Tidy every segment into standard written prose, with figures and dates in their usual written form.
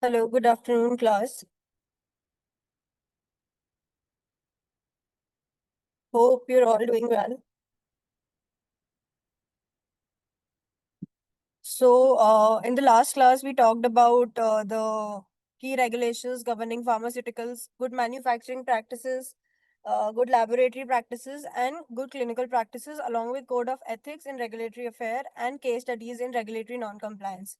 Hello, good afternoon, class. Hope you're all doing well. In the last class, we talked about the key regulations governing pharmaceuticals, good manufacturing practices, good laboratory practices, and good clinical practices, along with code of ethics in regulatory affair and case studies in regulatory non-compliance.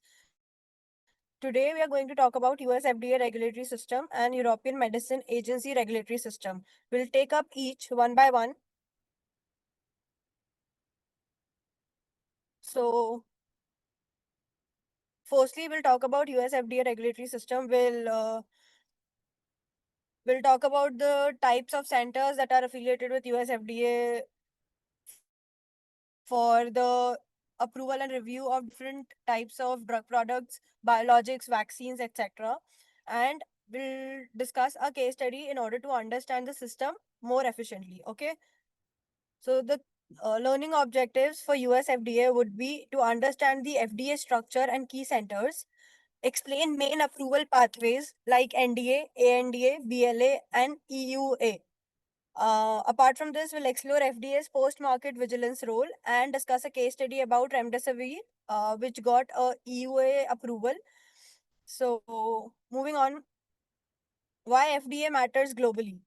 Today, we are going to talk about US FDA regulatory system and European Medicine Agency regulatory system. We'll take up each one by one. So, Firstly, we'll talk about US FDA regulatory system. We'll talk about the types of centers that are affiliated with US FDA for the approval and review of different types of drug products, biologics, vaccines, etc. And we'll discuss a case study in order to understand the system more efficiently. Okay. So the learning objectives for US FDA would be to understand the FDA structure and key centers, explain main approval pathways like NDA, ANDA, BLA, and EUA. Apart from this, we'll explore FDA's post-market vigilance role and discuss a case study about remdesivir, which got a EUA approval. So, moving on, why FDA matters globally.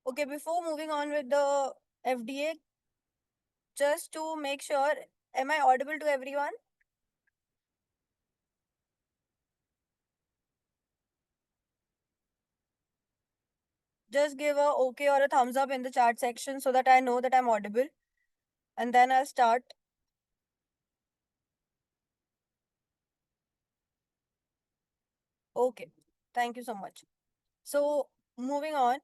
Okay, before moving on with the FDA, just to make sure, am I audible to everyone? Just give a okay or a thumbs up in the chat section so that I know that I'm audible. And then I'll start. Okay, thank you so much. So, moving on,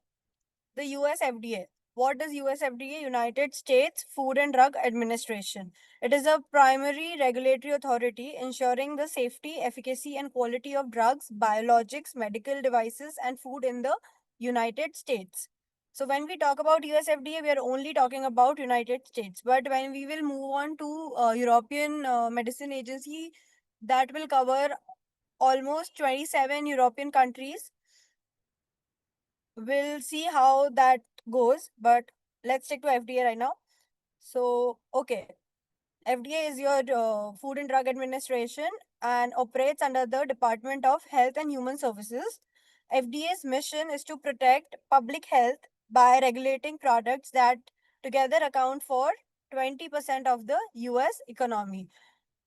the US FDA. What does US FDA? United States Food and Drug Administration. It is a primary regulatory authority ensuring the safety, efficacy, and quality of drugs, biologics, medical devices, and food in the United States. So, when we talk about US FDA, we are only talking about United States. But when we will move on to European Medicine Agency, that will cover almost 27 European countries. We'll see how that goes, but let's stick to FDA right now. So, okay, FDA is your Food and Drug Administration and operates under the Department of Health and Human Services. FDA's mission is to protect public health by regulating products that together account for 20% of the US economy.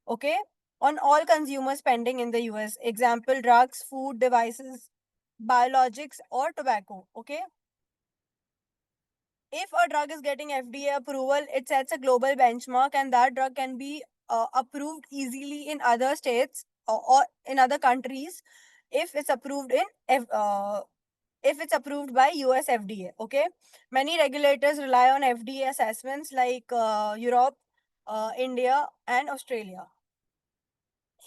Okay, on all consumer spending in the US, example drugs, food, devices, biologics, or tobacco. Okay, if a drug is getting FDA approval, it sets a global benchmark, and that drug can be approved easily in other states or in other countries if it's approved in if it's approved by US FDA. Okay, many regulators rely on FDA assessments like Europe, India, and Australia.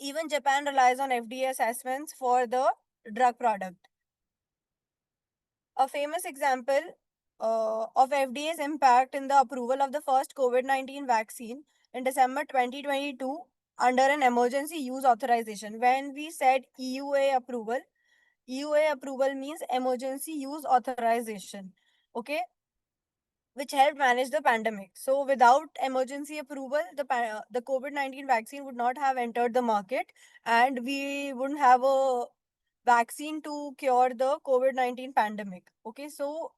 Even Japan relies on FDA assessments for the drug product. A famous example of FDA's impact in the approval of the first COVID-19 vaccine in December 2022 under an emergency use authorization. When we said EUA approval means emergency use authorization, okay, which helped manage the pandemic. So, without emergency approval, the COVID-19 vaccine would not have entered the market, and we wouldn't have a vaccine to cure the COVID-19 pandemic. Okay, so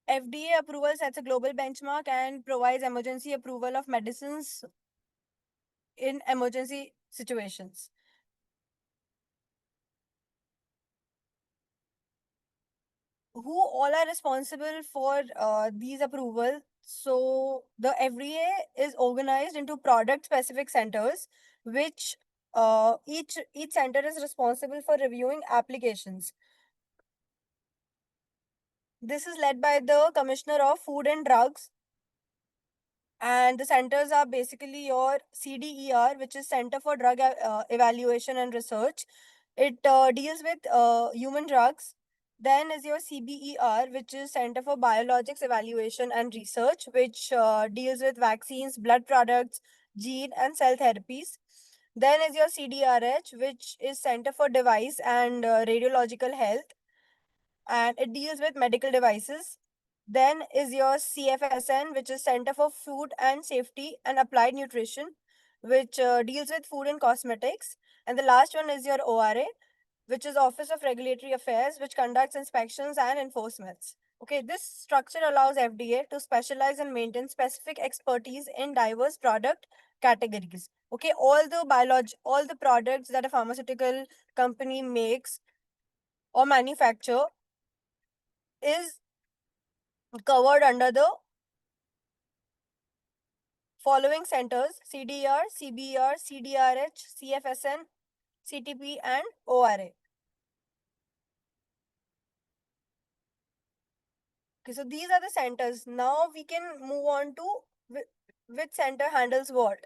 FDA approval sets a global benchmark and provides emergency approval of medicines in emergency situations. Who all are responsible for these approvals? So the FDA is organized into product specific centers, which each center is responsible for reviewing applications. This is led by the Commissioner of Food and Drugs, and the centers are basically your CDER, which is Center for Drug Evaluation and Research. It deals with human drugs. Then is your CBER, which is Center for Biologics Evaluation and Research, which deals with vaccines, blood products, gene and cell therapies. Then is your CDRH, which is Center for Device and Radiological Health, and it deals with medical devices. Then is your CFSN, which is Center for Food and Safety and Applied Nutrition, which deals with food and cosmetics. And the last one is your ORA, which is Office of Regulatory Affairs, which conducts inspections and enforcements. Okay, this structure allows FDA to specialize and maintain specific expertise in diverse product categories. Okay, all the products that a pharmaceutical company makes or manufacture is covered under the following centers: CDR, CBR, CDRH, CFSN, CTP, and ORA. Okay, so these are the centers. Now we can move on to which center handles what.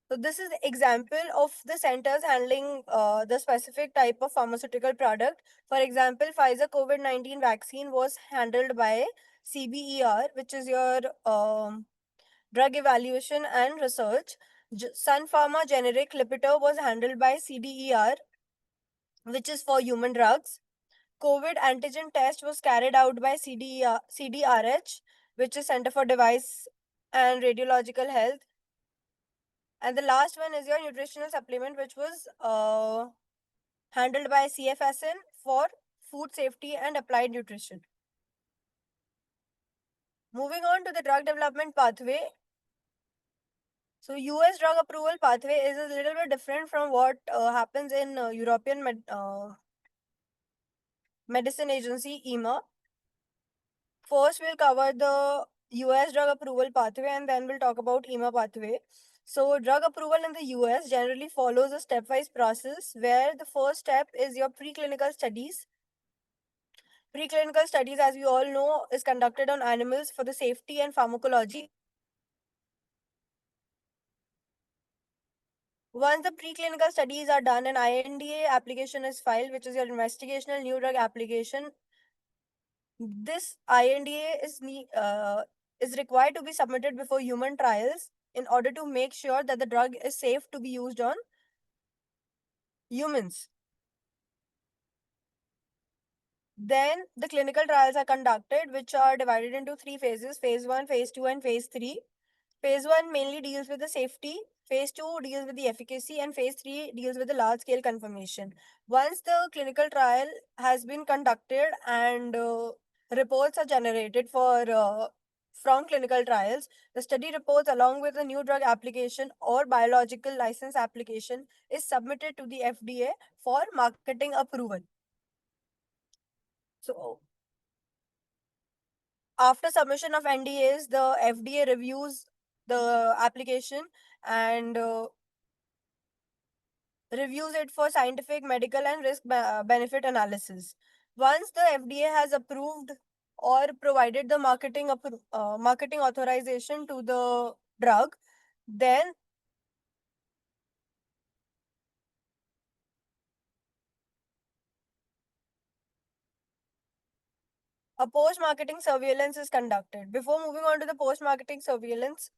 So this is the example of the centers handling the specific type of pharmaceutical product. For example, Pfizer COVID-19 vaccine was handled by CBER, which is your Drug Evaluation and Research. Sun Pharma generic Lipitor was handled by CDER, which is for human drugs. COVID antigen test was carried out by CDRH, which is Center for Device and Radiological Health. And the last one is your nutritional supplement, which was handled by CFSN for food safety and applied nutrition. Moving on to the drug development pathway. So US drug approval pathway is a little bit different from what happens in European Medicine Agency, EMA. First, we'll cover the US drug approval pathway and then we'll talk about EMA pathway. So, drug approval in the US generally follows a stepwise process where the first step is your preclinical studies. Preclinical studies, as we all know, is conducted on animals for the safety and pharmacology. Once the preclinical studies are done, an INDA application is filed, which is your investigational new drug application. This INDA is required to be submitted before human trials in order to make sure that the drug is safe to be used on humans. Then the clinical trials are conducted, which are divided into three phases: phase 1, phase 2, and phase 3. Phase 1 mainly deals with the safety, phase 2 deals with the efficacy, and phase 3 deals with the large scale confirmation. Once the clinical trial has been conducted and reports are generated from clinical trials, the study reports along with the new drug application or biological license application is submitted to the FDA for marketing approval. So after submission of NDAs, the FDA reviews the application and reviews it for scientific, medical, and risk benefit analysis. Once the FDA has approved or provided the marketing authorization to the drug, then a post-marketing surveillance is conducted. Before moving on to the post-marketing surveillance,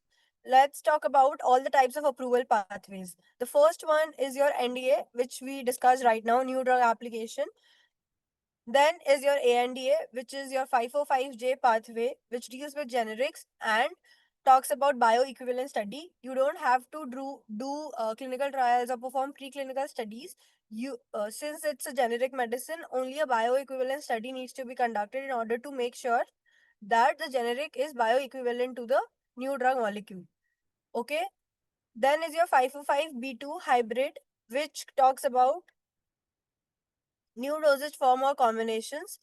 let's talk about all the types of approval pathways. The first one is your NDA, which we discussed right now, new drug application. Then is your ANDA, which is your 505J pathway, which deals with generics and talks about bioequivalent study. You don't have to do clinical trials or perform preclinical studies. Since it's a generic medicine, only a bioequivalent study needs to be conducted in order to make sure that the generic is bioequivalent to the new drug molecule. Okay. Then is your 505B2 hybrid, which talks about new dosage form or combinations.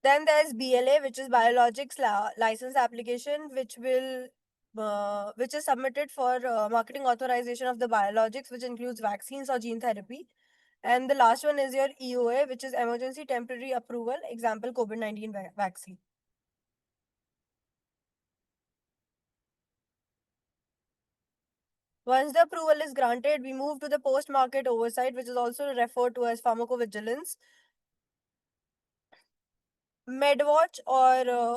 Then there's BLA, which is biologics license application, which is submitted for marketing authorization of the biologics, which includes vaccines or gene therapy. And the last one is your EOA, which is emergency temporary approval, example COVID-19 vaccine. Once the approval is granted, we move to the post market oversight, which is also referred to as pharmacovigilance. MedWatch or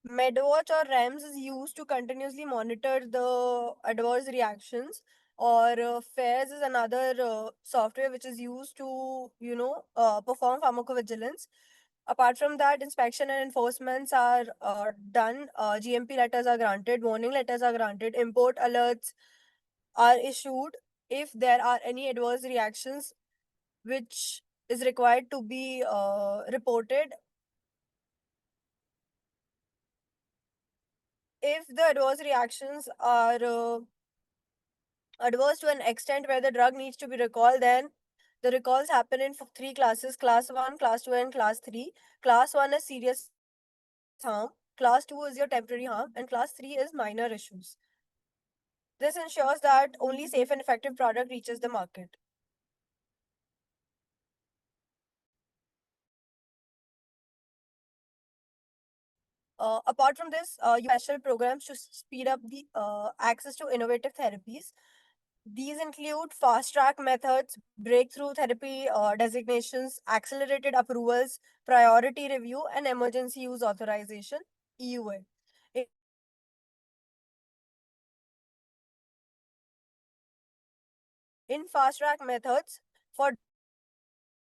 REMS is used to continuously monitor the adverse reactions, or FAIRS is another software which is used to, perform pharmacovigilance. Apart from that, inspection and enforcements are done. GMP letters are granted, warning letters are granted, import alerts are issued if there are any adverse reactions which is required to be reported. If the adverse reactions are adverse to an extent where the drug needs to be recalled, then the recalls happen in three classes: class 1, class 2, and class 3. Class 1 is serious harm, class 2 is your temporary harm, and class 3 is minor issues. This ensures that only safe and effective product reaches the market. Apart from this, special programs to speed up the access to innovative therapies. These include fast track methods, breakthrough therapy designations, accelerated approvals, priority review, and emergency use authorization (EUA). In in fast track methods for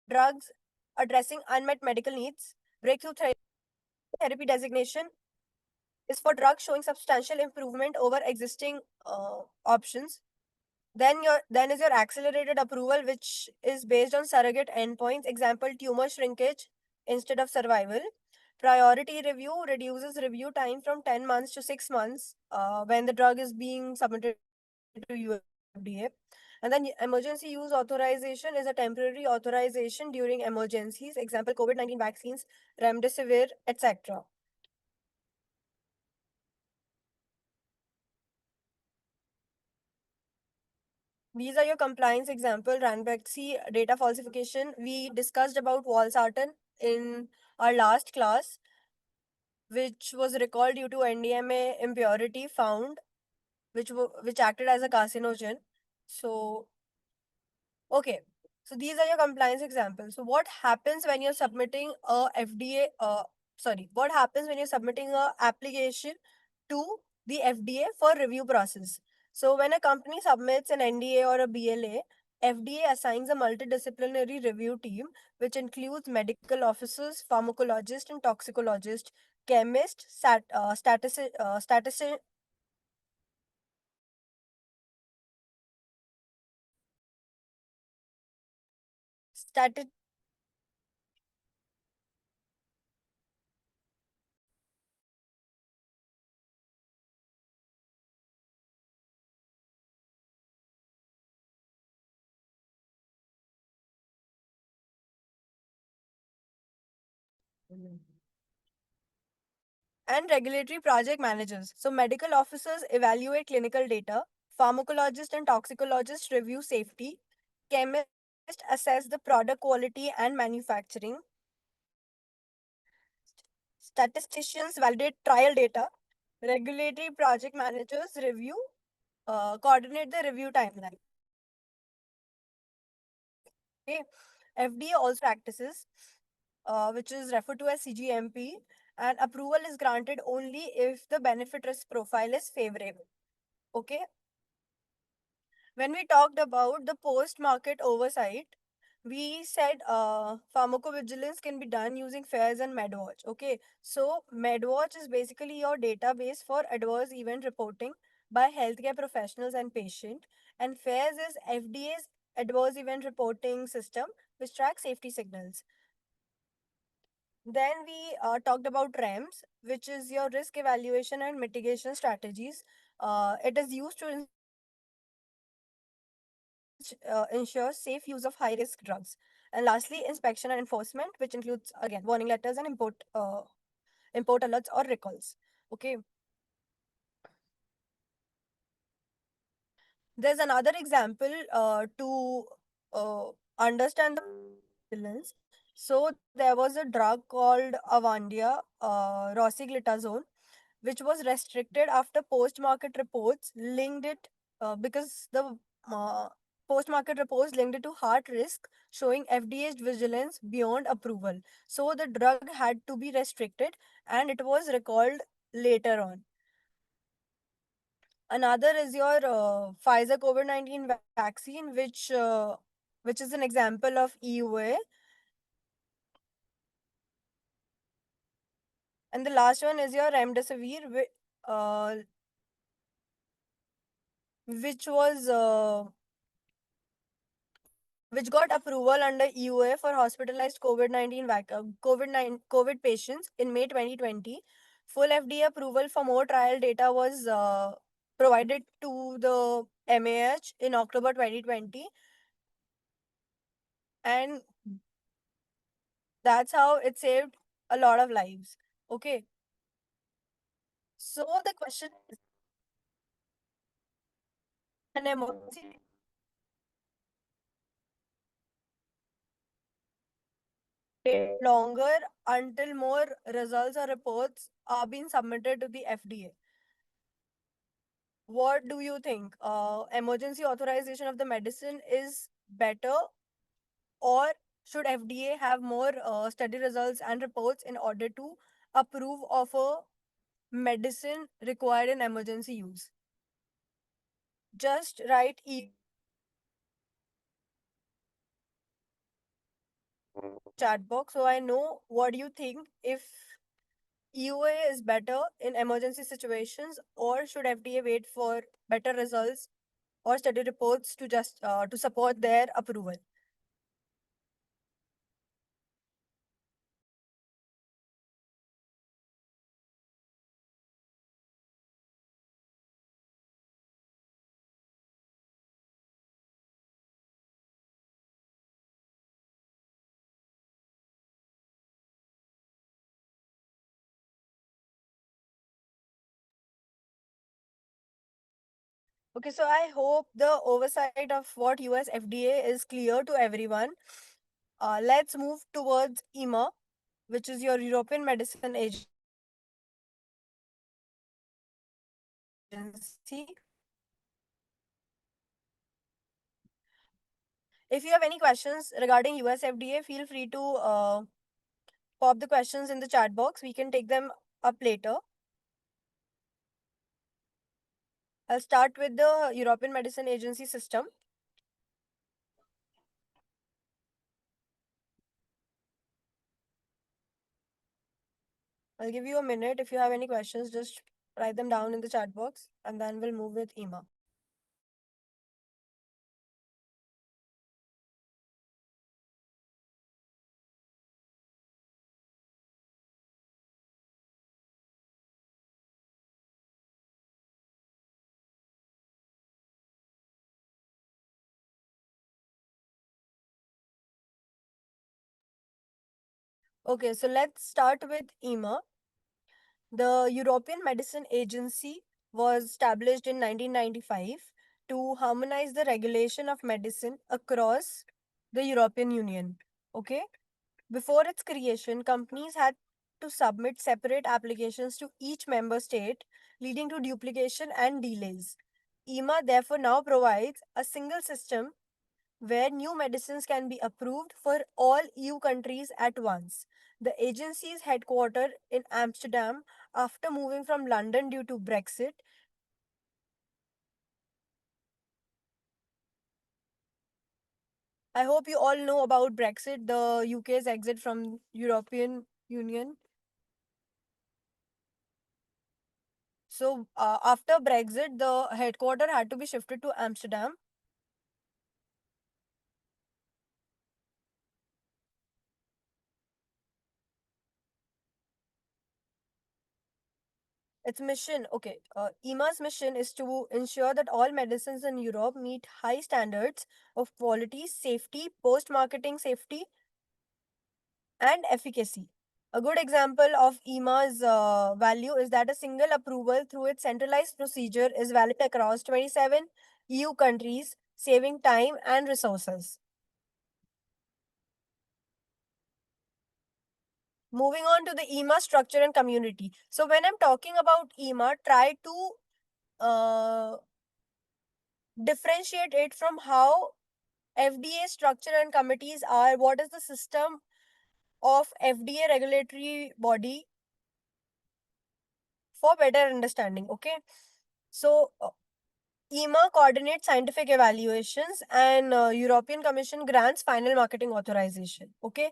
drugs addressing unmet medical needs, breakthrough therapy designation is for drugs showing substantial improvement over existing options. Then is your accelerated approval, which is based on surrogate endpoints, example tumor shrinkage instead of survival. Priority review reduces review time from 10 months to 6 months when the drug is being submitted to UFDA. And then emergency use authorization is a temporary authorization during emergencies, example COVID-19 vaccines, remdesivir, etc. These are your compliance example. Ranbaxy data falsification. We discussed about valsartan in our last class, which was recalled due to NDMA impurity found, which acted as a carcinogen. So, okay. So these are your compliance examples. So what happens when you're submitting a FDA? What happens when you're submitting a application to the FDA for review process? So when a company submits an NDA or a BLA, FDA assigns a multidisciplinary review team, which includes medical officers, pharmacologists, and toxicologists, chemists, statistician, stati- and regulatory project managers. So, medical officers evaluate clinical data, pharmacologists and toxicologists review safety, chemists assess the product quality and manufacturing, statisticians validate trial data, regulatory project managers coordinate the review timeline. Okay. FDA also practices, which is referred to as CGMP, and approval is granted only if the benefit risk profile is favorable. Okay. When we talked about the post market oversight, we said pharmacovigilance can be done using FAIRS and MedWatch. Okay, so MedWatch is basically your database for adverse event reporting by healthcare professionals and patient, and FAIRS is FDA's adverse event reporting system, which tracks safety signals. Then we talked about REMS, which is your risk evaluation and mitigation strategies. It is used to ensures safe use of high risk drugs. And lastly, inspection and enforcement, which includes again warning letters and import alerts or recalls. Okay, there's another example to understand the violence. So there was a drug called Avandia, rosiglitazone. which was restricted after post-market reports linked it because the uh, post-market reports linked it to heart risk, showing FDA's vigilance beyond approval. So the drug had to be restricted, and it was recalled later on. Another is your Pfizer COVID-19 vaccine, which is an example of EUA. And the last one is your remdesivir, which was which got approval under EUA for hospitalized COVID patients in May 2020. Full FDA approval for more trial data was provided to the MAH in October 2020, and that's how it saved a lot of lives. Okay, so the question is, an emergency take longer until more results or reports are being submitted to the FDA. What do you think? Emergency authorization of the medicine is better, or should FDA have more study results and reports in order to approve of a medicine required in emergency use? Just write chat box so I know what you think. If EUA is better in emergency situations, or should FDA wait for better results or study reports to just to support their approval? Okay, so I hope the oversight of what US FDA is clear to everyone. Let's move towards EMA, which is your European Medicine Agency. If you have any questions regarding US FDA, feel free to pop the questions in the chat box. We can take them up later. I'll start with the European Medicine Agency system. I'll give you a minute. If you have any questions, just write them down in the chat box, and then we'll move with EMA. Okay, so let's start with EMA. The European Medicine Agency was established in 1995 to harmonize the regulation of medicine across the European Union. Okay, before its creation, companies had to submit separate applications to each member state, leading to duplication and delays. EMA therefore now provides a single system where new medicines can be approved for all EU countries at once. The agency is headquartered in Amsterdam after moving from London due to Brexit. I hope you all know about Brexit, the UK's exit from European Union. So after Brexit, the headquarter had to be shifted to Amsterdam. Its mission, okay, EMA's mission is to ensure that all medicines in Europe meet high standards of quality, safety, post-marketing safety, and efficacy. A good example of EMA's value is that a single approval through its centralized procedure is valid across 27 EU countries, saving time and resources. Moving on to the EMA structure and community. So when I'm talking about EMA, try to uh, differentiate it from how FDA structure and committees are. What is the system of FDA regulatory body for better understanding? Okay. So EMA coordinates scientific evaluations and European Commission grants final marketing authorization. Okay.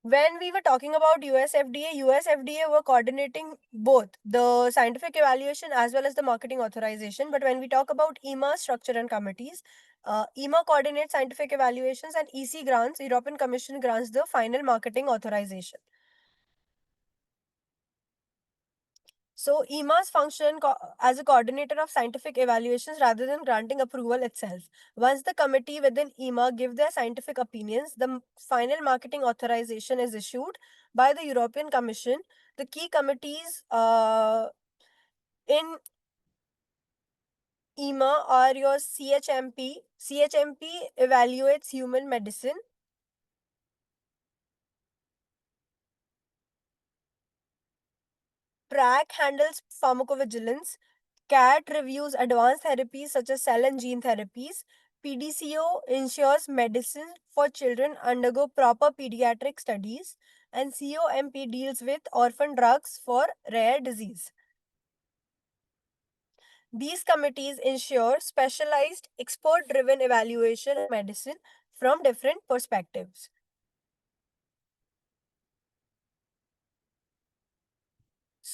When we were talking about US FDA were coordinating both the scientific evaluation as well as the marketing authorization. But when we talk about EMA structure and committees, EMA coordinates scientific evaluations and EC grants, European Commission grants the final marketing authorization. So EMAs function as a coordinator of scientific evaluations rather than granting approval itself. Once the committee within EMA give their scientific opinions, the final marketing authorization is issued by the European Commission. The key committees in EMA are your CHMP. CHMP evaluates human medicine. PRAC handles pharmacovigilance. CAT reviews advanced therapies such as cell and gene therapies. PDCO ensures medicine for children undergo proper pediatric studies. And COMP deals with orphan drugs for rare disease. These committees ensure specialized, expert driven evaluation of medicine from different perspectives.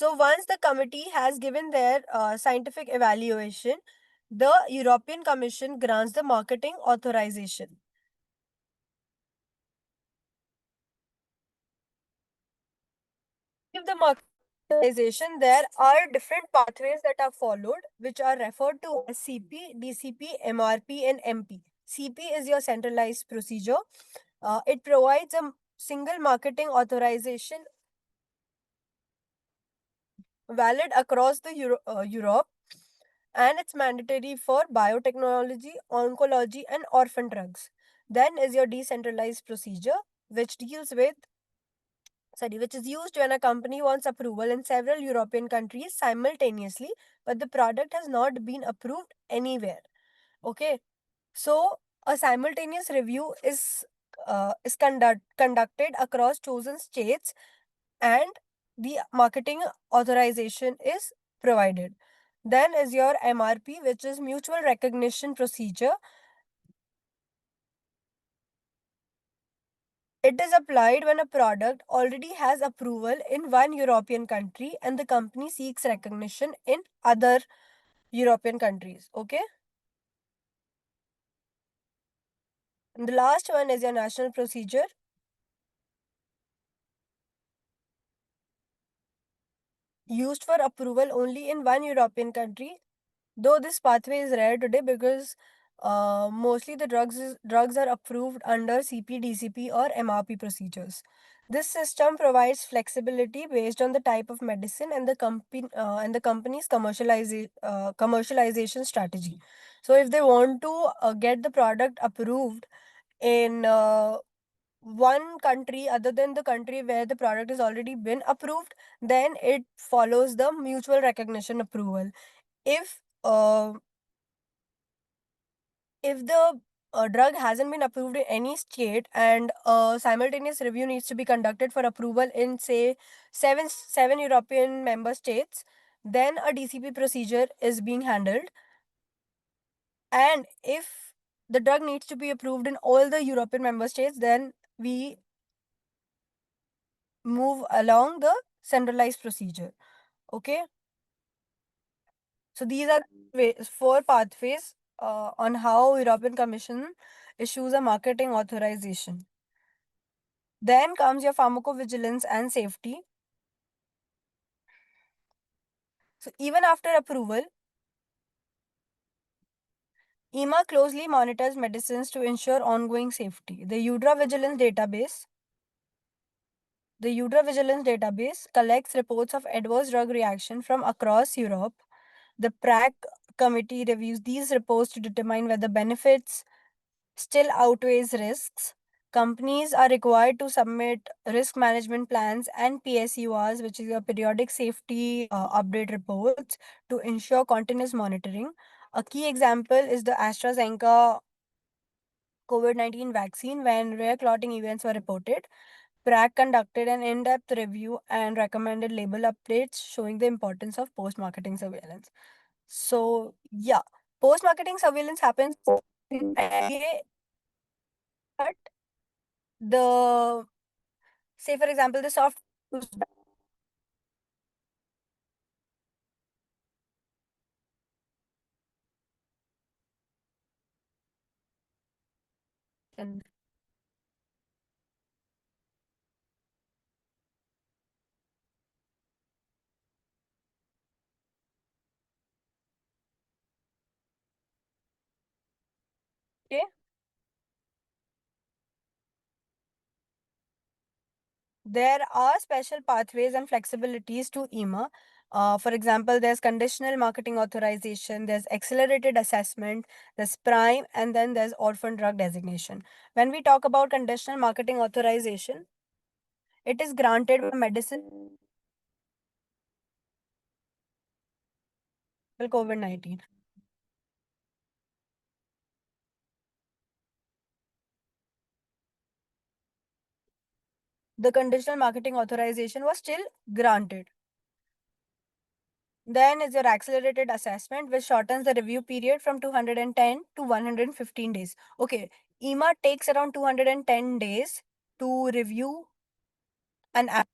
So, once the committee has given their scientific evaluation, the European Commission grants the marketing authorization. Give the market authorization, there are different pathways that are followed, which are referred to as CP, DCP, MRP, and MP. CP is your centralized procedure. It provides a single marketing authorization valid across the Europe, and it's mandatory for biotechnology, oncology, and orphan drugs. Then is your decentralized procedure, which deals with which is used when a company wants approval in several European countries simultaneously, but the product has not been approved anywhere. Okay, so a simultaneous review is conducted across chosen states, and the marketing authorization is provided. Then is your MRP, which is mutual recognition procedure. It is applied when a product already has approval in one European country and the company seeks recognition in other European countries. Okay. And the last one is your national procedure, used for approval only in one European country. Though this pathway is rare today because mostly the drugs are approved under CP, DCP, or MRP procedures. This system provides flexibility based on the type of medicine and the company's commercialization strategy. So, if they want to get the product approved in one country other than the country where the product has already been approved, then it follows the mutual recognition approval. If uh, if the drug hasn't been approved in any state and a simultaneous review needs to be conducted for approval in say seven European member states, then a DCP procedure is being handled. And if the drug needs to be approved in all the European member states, then we move along the centralized procedure. Okay, so these are four pathways on how European Commission issues a marketing authorization. Then comes your pharmacovigilance and safety. So even after approval, EMA closely monitors medicines to ensure ongoing safety. The EUDRA Vigilance database collects reports of adverse drug reaction from across Europe. The PRAC committee reviews these reports to determine whether benefits still outweighs risks. Companies are required to submit risk management plans and PSURs, which is a periodic safety update reports, to ensure continuous monitoring. A key example is the AstraZeneca COVID-19 vaccine. When rare clotting events were reported, PRAC conducted an in depth review and recommended label updates, showing the importance of post marketing surveillance. So, yeah, post marketing surveillance happens in FDA, but the say, for example, the soft okay. There are special pathways and flexibilities to EMA. For example, there's conditional marketing authorization, there's accelerated assessment, there's prime, and then there's orphan drug designation. When we talk about conditional marketing authorization, it is granted by medicine for COVID-19. The conditional marketing authorization was still granted. Then is your accelerated assessment, which shortens the review period from 210 to 115 days. Okay, EMA takes around 210 days to review an app.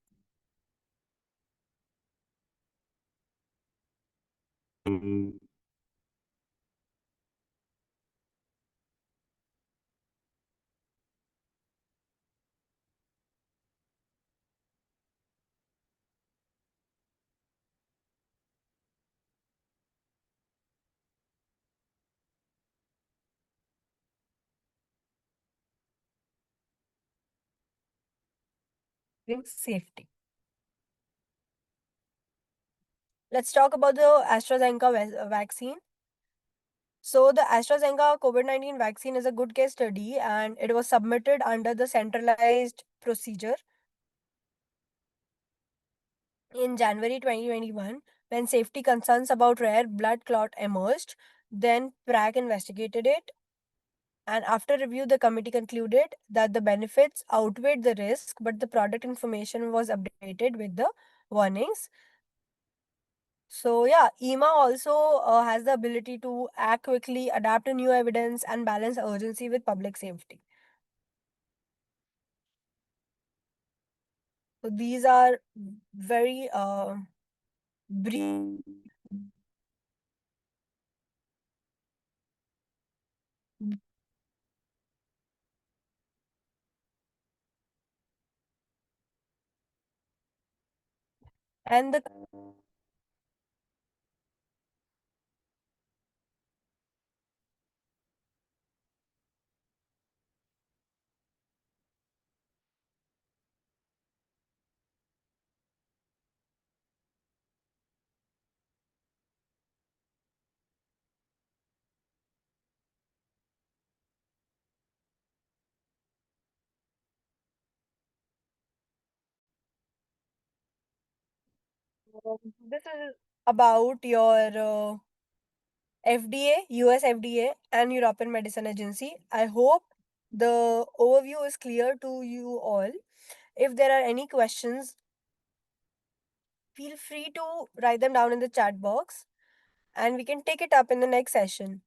Safety. Let's talk about the AstraZeneca vaccine. So, the AstraZeneca COVID-19 vaccine is a good case study and it was submitted under the centralized procedure in January 2021 when safety concerns about rare blood clot emerged. Then PRAC investigated it, and after review, the committee concluded that the benefits outweighed the risk, but the product information was updated with the warnings. So, yeah, EMA also has the ability to act quickly, adapt to new evidence, and balance urgency with public safety. So, these are very brief. And the this is about your FDA, US FDA, and European Medicine Agency. I hope the overview is clear to you all. If there are any questions, feel free to write them down in the chat box and we can take it up in the next session.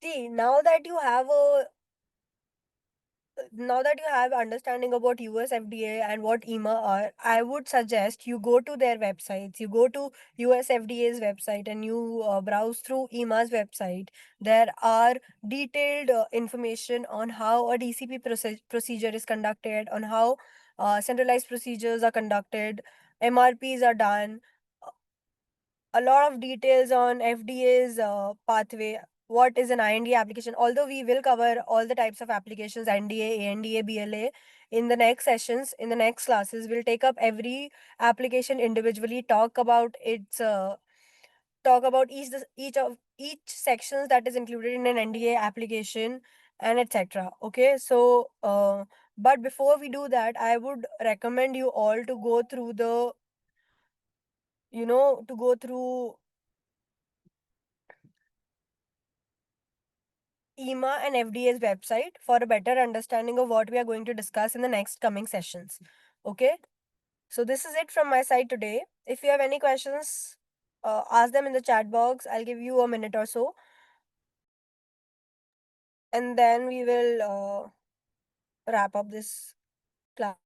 See, now that you have a now that you have understanding about US FDA and what EMA are, I would suggest you go to their websites. You go to US FDA's website and you browse through EMA's website. There are detailed information on how a DCP procedure is conducted, on how centralized procedures are conducted, MRPs are done, a lot of details on FDA's pathway. What is an IND application? Although we will cover all the types of applications, NDA, ANDA, BLA, in the next sessions, in the next classes, we'll take up every application individually, talk about each sections that is included in an NDA application and etc. Okay, so but before we do that, I would recommend you all to go through the to go through EMA and FDA's website for a better understanding of what we are going to discuss in the next coming sessions. Okay, so this is it from my side today. If you have any questions, ask them in the chat box. I'll give you a minute or so, and then we will wrap up this class.